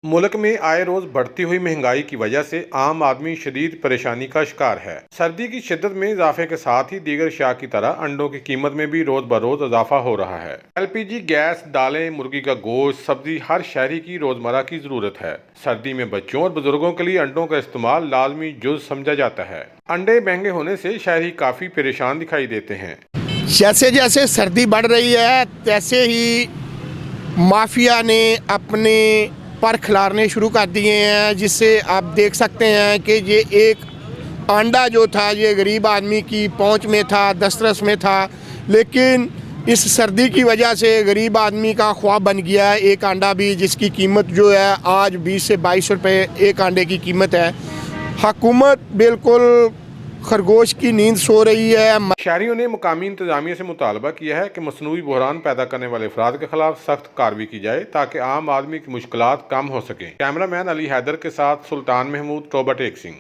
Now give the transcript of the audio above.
मुल्क में आए रोज बढ़ती हुई महंगाई की वजह से आम आदमी शदीद परेशानी का शिकार है। सर्दी की शिद्दत में इजाफे के साथ ही दीगर अशिया की तरह अंडों की कीमत में भी रोज बरोज इजाफा हो रहा है। LPG गैस, दालें, मुर्गी का गोश्त, सब्जी हर शहरी की रोजमर्रा की जरूरत है। सर्दी में बच्चों और बुजुर्गों के लिए अंडों का इस्तेमाल लाजमी जुज समझा जाता है। अंडे महंगे होने से शहरी काफी परेशान दिखाई देते हैं। जैसे जैसे सर्दी बढ़ रही है तैसे ही माफिया ने अपने पर खिलारने शुरू कर दिए हैं, जिससे आप देख सकते हैं कि ये एक अंडा जो था ये गरीब आदमी की पहुंच में था, दस्तरस में था, लेकिन इस सर्दी की वजह से गरीब आदमी का ख्वाब बन गया है एक अंडा भी, जिसकी कीमत जो है आज 20 से 22 रुपये एक अंडे की कीमत है। हुकूमत बिल्कुल खरगोश की नींद सो रही है। शहरियों ने मुकामी इंतजामिया से मुतालबा किया है कि मसनूई बहरान पैदा करने वाले अफराद के खिलाफ सख्त कार्रवाई की जाए ताकि आम आदमी की मुश्किलात कम हो सकें। कैमरामैन अली हैदर के साथ सुल्तान महमूद, टोबा टेक सिंह।